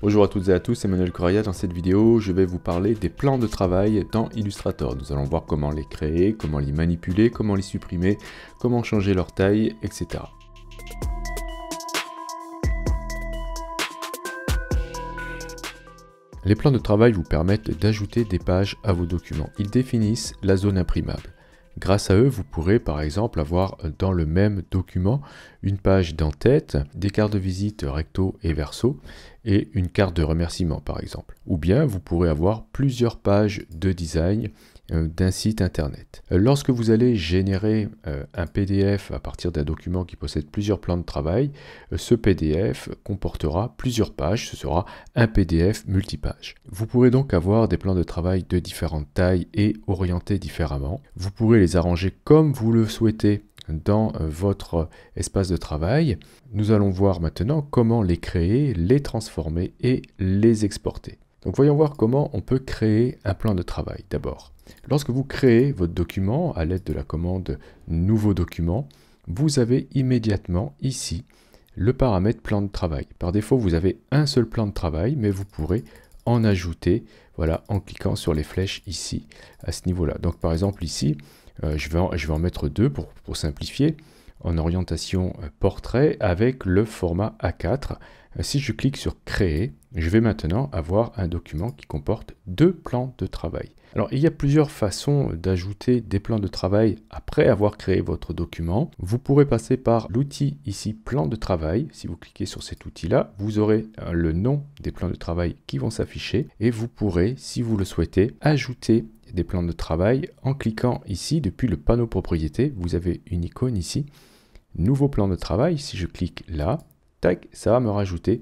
Bonjour à toutes et à tous, c'est Emmanuel Correa. Dans cette vidéo, je vais vous parler des plans de travail dans Illustrator. Nous allons voir comment les créer, comment les manipuler, comment les supprimer, comment changer leur taille, etc. Les plans de travail vous permettent d'ajouter des pages à vos documents. Ils définissent la zone imprimable. Grâce à eux, vous pourrez par exemple avoir dans le même document une page d'en-tête, des cartes de visite recto et verso et une carte de remerciement par exemple. Ou bien vous pourrez avoir plusieurs pages de design d'un site internet. Lorsque vous allez générer un PDF à partir d'un document qui possède plusieurs plans de travail, ce PDF comportera plusieurs pages, ce sera un PDF multipage. Vous pourrez donc avoir des plans de travail de différentes tailles et orientés différemment. Vous pourrez les arranger comme vous le souhaitez dans votre espace de travail. Nous allons voir maintenant comment les créer, les transformer et les exporter. Donc voyons voir comment on peut créer un plan de travail d'abord. Lorsque vous créez votre document à l'aide de la commande « Nouveau document », vous avez immédiatement ici le paramètre plan de travail. Par défaut, vous avez un seul plan de travail, mais vous pourrez en ajouter voilà, en cliquant sur les flèches ici, à ce niveau-là. Donc par exemple ici, je vais en mettre deux pour simplifier, en orientation portrait avec le format A4. Si je clique sur créer, je vais maintenant avoir un document qui comporte deux plans de travail. Alors il y a plusieurs façons d'ajouter des plans de travail après avoir créé votre document. Vous pourrez passer par l'outil ici plan de travail. Si vous cliquez sur cet outil là, vous aurez le nom des plans de travail qui vont s'afficher et vous pourrez, si vous le souhaitez, ajouter des plans de travail en cliquant ici depuis le panneau propriété. Vous avez une icône ici, nouveau plan de travail. Si je clique là, tac, ça va me rajouter.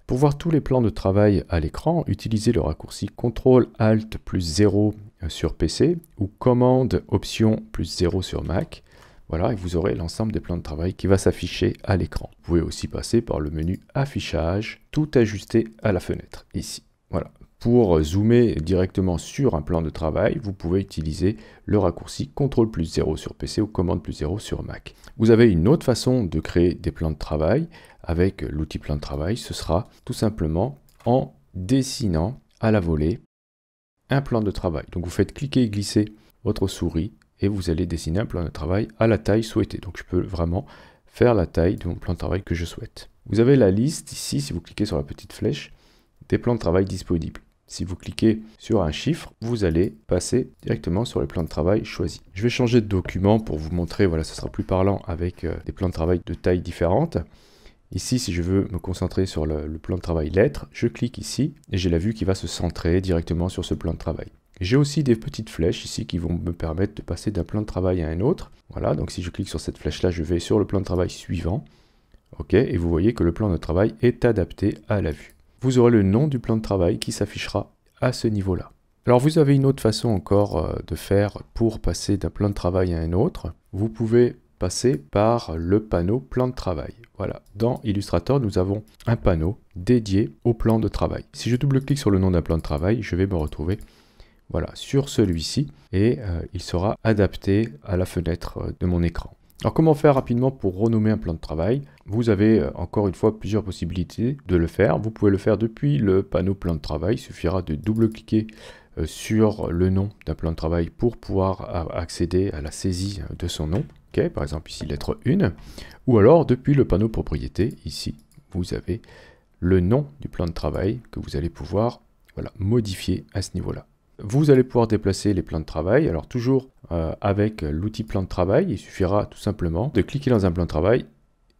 Pour voir tous les plans de travail à l'écran, utilisez le raccourci CTRL-ALT+0 sur PC ou Commande-Option+0 sur Mac. Voilà, et vous aurez l'ensemble des plans de travail qui va s'afficher à l'écran. Vous pouvez aussi passer par le menu Affichage, tout ajuster à la fenêtre, ici. Voilà. Pour zoomer directement sur un plan de travail, vous pouvez utiliser le raccourci CTRL+0 sur PC ou Commande+0 sur Mac. Vous avez une autre façon de créer des plans de travail avec l'outil plan de travail. Ce sera tout simplement en dessinant à la volée un plan de travail. Donc vous faites cliquer et glisser votre souris et vous allez dessiner un plan de travail à la taille souhaitée. Donc je peux vraiment faire la taille de mon plan de travail que je souhaite. Vous avez la liste ici, si vous cliquez sur la petite flèche, des plans de travail disponibles. Si vous cliquez sur un chiffre, vous allez passer directement sur les plans de travail choisis. Je vais changer de document pour vous montrer, voilà, ce sera plus parlant avec des plans de travail de tailles différentes. Ici, si je veux me concentrer sur le plan de travail lettres, je clique ici et j'ai la vue qui va se centrer directement sur ce plan de travail. J'ai aussi des petites flèches ici qui vont me permettre de passer d'un plan de travail à un autre. Voilà, donc si je clique sur cette flèche-là, je vais sur le plan de travail suivant. OK, et vous voyez que le plan de travail est adapté à la vue. Vous aurez le nom du plan de travail qui s'affichera à ce niveau-là. Alors vous avez une autre façon encore de faire pour passer d'un plan de travail à un autre. Vous pouvez passer par le panneau plan de travail. Voilà, dans Illustrator, nous avons un panneau dédié au plan de travail. Si je double-clique sur le nom d'un plan de travail, je vais me retrouver voilà, sur celui-ci et il sera adapté à la fenêtre de mon écran. Alors comment faire rapidement pour renommer un plan de travail? Vous avez encore une fois plusieurs possibilités de le faire. Vous pouvez le faire depuis le panneau plan de travail. Il suffira de double-cliquer sur le nom d'un plan de travail pour pouvoir accéder à la saisie de son nom. Okay, par exemple ici lettre 1. Ou alors depuis le panneau propriété, ici vous avez le nom du plan de travail que vous allez pouvoir voilà, modifier à ce niveau-là. Vous allez pouvoir déplacer les plans de travail, alors toujours avec l'outil plan de travail, il suffira tout simplement de cliquer dans un plan de travail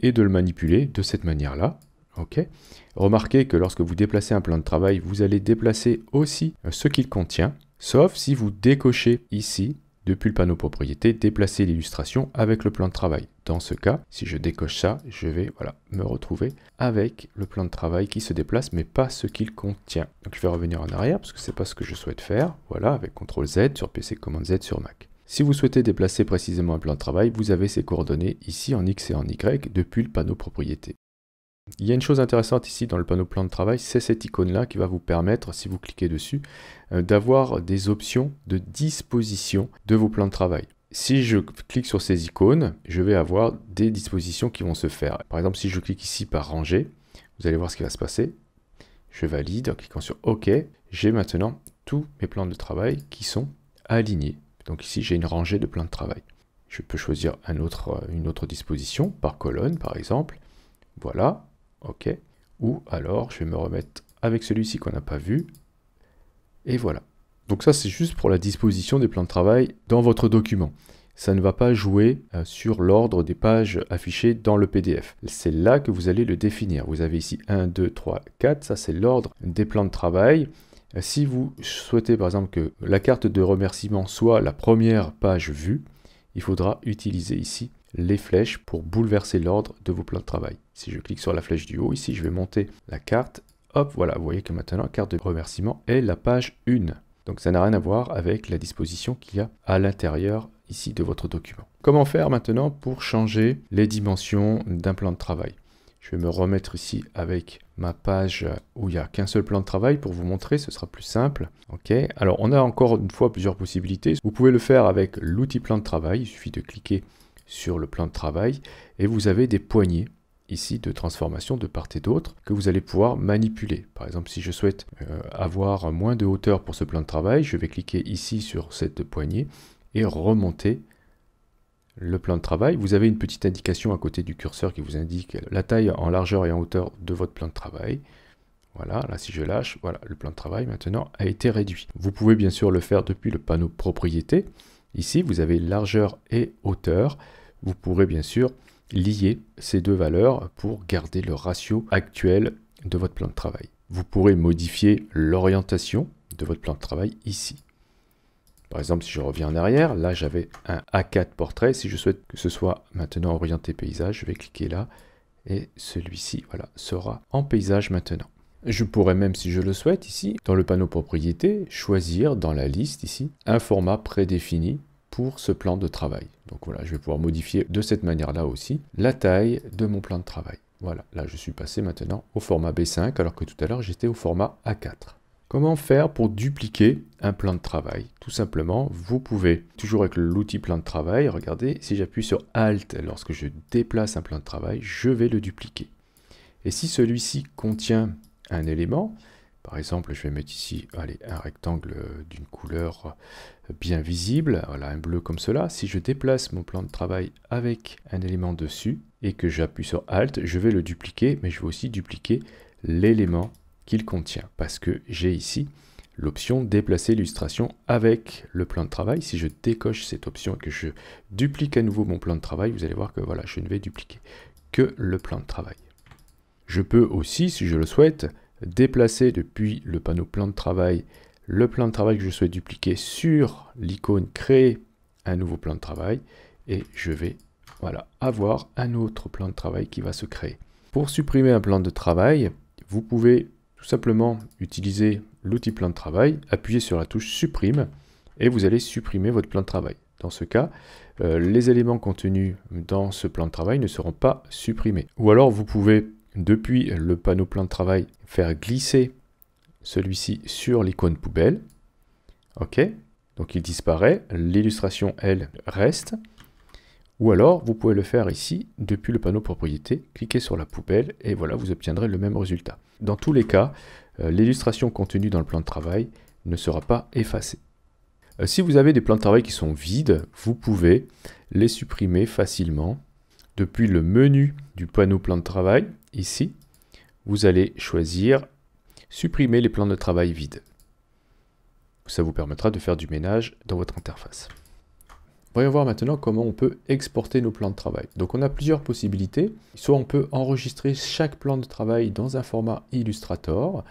et de le manipuler de cette manière-là. Okay. Remarquez que lorsque vous déplacez un plan de travail, vous allez déplacer aussi ce qu'il contient, sauf si vous décochez ici, depuis le panneau propriété, déplacer l'illustration avec le plan de travail. Dans ce cas, si je décoche ça, je vais voilà, me retrouver avec le plan de travail qui se déplace, mais pas ce qu'il contient. Donc je vais revenir en arrière, parce que ce n'est pas ce que je souhaite faire. Voilà, avec CTRL Z sur PC, Commande Z sur Mac. Si vous souhaitez déplacer précisément un plan de travail, vous avez ces coordonnées ici en X et en Y depuis le panneau propriété. Il y a une chose intéressante ici dans le panneau plan de travail, c'est cette icône-là qui va vous permettre, si vous cliquez dessus, d'avoir des options de disposition de vos plans de travail. Si je clique sur ces icônes, je vais avoir des dispositions qui vont se faire. Par exemple, si je clique ici par rangée, vous allez voir ce qui va se passer. Je valide en cliquant sur OK. J'ai maintenant tous mes plans de travail qui sont alignés. Donc ici, j'ai une rangée de plans de travail. Je peux choisir une autre disposition, par colonne par exemple. Voilà, OK. Ou alors, je vais me remettre avec celui-ci qu'on n'a pas vu. Et voilà. Donc ça, c'est juste pour la disposition des plans de travail dans votre document. Ça ne va pas jouer sur l'ordre des pages affichées dans le PDF. C'est là que vous allez le définir. Vous avez ici 1, 2, 3, 4. Ça, c'est l'ordre des plans de travail. Si vous souhaitez, par exemple, que la carte de remerciement soit la première page vue, il faudra utiliser ici les flèches pour bouleverser l'ordre de vos plans de travail. Si je clique sur la flèche du haut, ici, je vais monter la carte. Hop, voilà, vous voyez que maintenant, la carte de remerciement est la page 1. Donc, ça n'a rien à voir avec la disposition qu'il y a à l'intérieur ici de votre document. Comment faire maintenant pour changer les dimensions d'un plan de travail? Je vais me remettre ici avec ma page où il n'y a qu'un seul plan de travail pour vous montrer, ce sera plus simple. Ok. Alors, on a encore une fois plusieurs possibilités. Vous pouvez le faire avec l'outil plan de travail. Il suffit de cliquer sur le plan de travail et vous avez des poignées ici de transformation de part et d'autre que vous allez pouvoir manipuler. Par exemple, si je souhaite avoir moins de hauteur pour ce plan de travail, je vais cliquer ici sur cette poignée et remonter le plan de travail. Vous avez une petite indication à côté du curseur qui vous indique la taille en largeur et en hauteur de votre plan de travail. Voilà, là si je lâche, voilà, le plan de travail maintenant a été réduit. Vous pouvez bien sûr le faire depuis le panneau propriété. Ici, vous avez largeur et hauteur. Vous pourrez bien sûr lier ces deux valeurs pour garder le ratio actuel de votre plan de travail. Vous pourrez modifier l'orientation de votre plan de travail ici. Par exemple, si je reviens en arrière, là j'avais un A4 portrait. Si je souhaite que ce soit maintenant orienté paysage, je vais cliquer là et celui-ci, voilà, sera en paysage maintenant. Je pourrais même, si je le souhaite, ici, dans le panneau propriété, choisir dans la liste ici un format prédéfini pour ce plan de travail. Donc voilà, je vais pouvoir modifier de cette manière-là aussi la taille de mon plan de travail. Voilà, là je suis passé maintenant au format B5 alors que tout à l'heure j'étais au format A4. Comment faire pour dupliquer un plan de travail? Tout simplement, vous pouvez, toujours avec l'outil plan de travail, regardez, si j'appuie sur Alt lorsque je déplace un plan de travail, je vais le dupliquer. Et si celui-ci contient un élément, par exemple, je vais mettre ici allez, un rectangle d'une couleur bien visible, voilà, un bleu comme cela. Si je déplace mon plan de travail avec un élément dessus et que j'appuie sur Alt, je vais le dupliquer, mais je vais aussi dupliquer l'élément qu'il contient, parce que j'ai ici l'option déplacer l'illustration avec le plan de travail. Si je décoche cette option et que je duplique à nouveau mon plan de travail, vous allez voir que voilà, je ne vais dupliquer que le plan de travail. Je peux aussi, si je le souhaite, déplacer depuis le panneau plan de travail le plan de travail que je souhaite dupliquer sur l'icône créer un nouveau plan de travail et je vais voilà, avoir un autre plan de travail qui va se créer. Pour supprimer un plan de travail, vous pouvez tout simplement utiliser l'outil plan de travail, appuyer sur la touche supprime et vous allez supprimer votre plan de travail. Dans ce cas, les éléments contenus dans ce plan de travail ne seront pas supprimés. Ou alors vous pouvez, depuis le panneau plan de travail, faire glisser celui-ci sur l'icône poubelle. OK, donc il disparaît, l'illustration, elle, reste. Ou alors, vous pouvez le faire ici, depuis le panneau propriété, cliquez sur la poubelle et voilà, vous obtiendrez le même résultat. Dans tous les cas, l'illustration contenue dans le plan de travail ne sera pas effacée. Si vous avez des plans de travail qui sont vides, vous pouvez les supprimer facilement. Depuis le menu du panneau plan de travail, ici, vous allez choisir supprimer les plans de travail vides. Ça vous permettra de faire du ménage dans votre interface. Voyons voir maintenant comment on peut exporter nos plans de travail. Donc on a plusieurs possibilités. Soit on peut enregistrer chaque plan de travail dans un format Illustrator.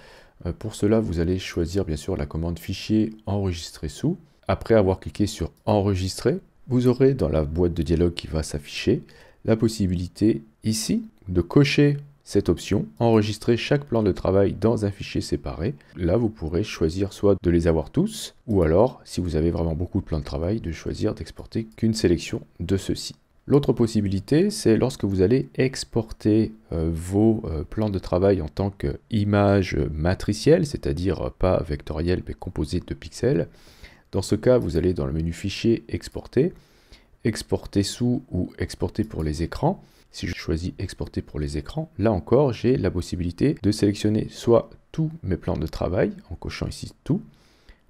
Pour cela, vous allez choisir bien sûr la commande fichier enregistrer sous. Après avoir cliqué sur enregistrer, vous aurez dans la boîte de dialogue qui va s'afficher la possibilité ici de cocher cette option, enregistrer chaque plan de travail dans un fichier séparé. Là, vous pourrez choisir soit de les avoir tous, ou alors, si vous avez vraiment beaucoup de plans de travail, de choisir d'exporter qu'une sélection de ceux-ci. L'autre possibilité, c'est lorsque vous allez exporter vos plans de travail en tant qu'image matricielle, c'est-à-dire pas vectorielle mais composée de pixels. Dans ce cas, vous allez dans le menu Fichier, Exporter, Exporter sous ou Exporter pour les écrans. Si je choisis exporter pour les écrans, là encore, j'ai la possibilité de sélectionner soit tous mes plans de travail en cochant ici tout,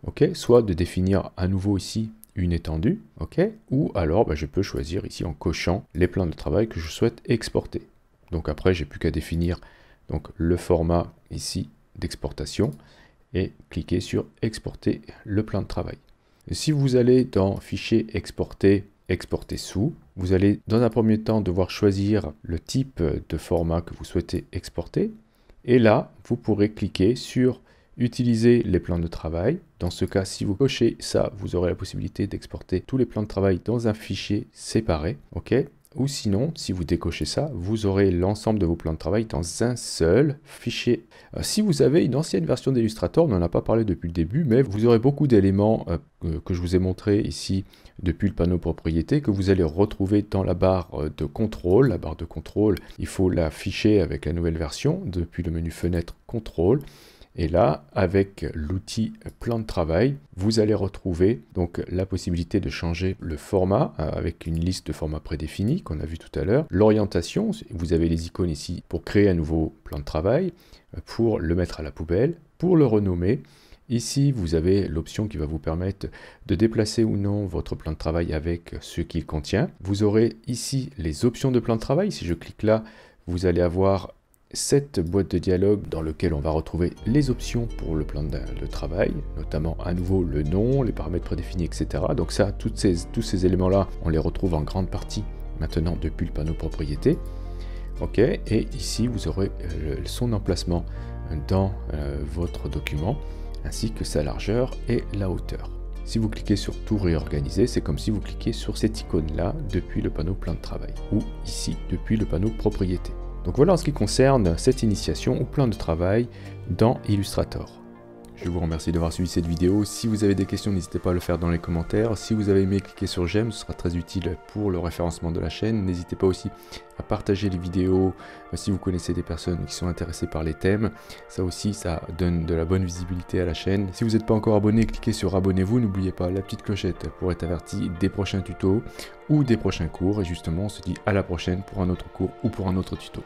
ok, soit de définir à nouveau ici une étendue, ok, ou alors je peux choisir ici en cochant les plans de travail que je souhaite exporter. Donc après, j'ai plus qu'à définir donc le format ici d'exportation et cliquer sur exporter le plan de travail. Et si vous allez dans fichier exporter, exporter sous, vous allez dans un premier temps devoir choisir le type de format que vous souhaitez exporter. Et là, vous pourrez cliquer sur utiliser les plans de travail. Dans ce cas, si vous cochez ça, vous aurez la possibilité d'exporter tous les plans de travail dans un fichier séparé. Ok. Ou sinon, si vous décochez ça, vous aurez l'ensemble de vos plans de travail dans un seul fichier. Si vous avez une ancienne version d'Illustrator, on n'en a pas parlé depuis le début, mais vous aurez beaucoup d'éléments que je vous ai montré ici depuis le panneau propriété, que vous allez retrouver dans la barre de contrôle. La barre de contrôle, il faut l'afficher avec la nouvelle version depuis le menu fenêtre contrôle. Et là, avec l'outil plan de travail, vous allez retrouver donc la possibilité de changer le format avec une liste de formats prédéfinis qu'on a vu tout à l'heure. L'orientation, vous avez les icônes ici pour créer un nouveau plan de travail, pour le mettre à la poubelle, pour le renommer. Ici, vous avez l'option qui va vous permettre de déplacer ou non votre plan de travail avec ce qu'il contient. Vous aurez ici les options de plan de travail. Si je clique là, vous allez avoir cette boîte de dialogue dans laquelle on va retrouver les options pour le plan de travail, notamment à nouveau le nom, les paramètres prédéfinis, etc. Donc ça, tous ces éléments-là, on les retrouve en grande partie maintenant depuis le panneau propriété. Ok, et ici vous aurez son emplacement dans votre document, ainsi que sa largeur et la hauteur. Si vous cliquez sur tout réorganiser, c'est comme si vous cliquez sur cette icône-là depuis le panneau plan de travail, ou ici depuis le panneau propriété. Donc voilà en ce qui concerne cette initiation au plan de travail dans Illustrator. Je vous remercie d'avoir suivi cette vidéo. Si vous avez des questions, n'hésitez pas à le faire dans les commentaires. Si vous avez aimé, cliquez sur j'aime, ce sera très utile pour le référencement de la chaîne. N'hésitez pas aussi à partager les vidéos si vous connaissez des personnes qui sont intéressées par les thèmes. Ça aussi, ça donne de la bonne visibilité à la chaîne. Si vous n'êtes pas encore abonné, cliquez sur abonnez-vous. N'oubliez pas la petite clochette pour être averti des prochains tutos ou des prochains cours. Et justement, on se dit à la prochaine pour un autre cours ou pour un autre tuto.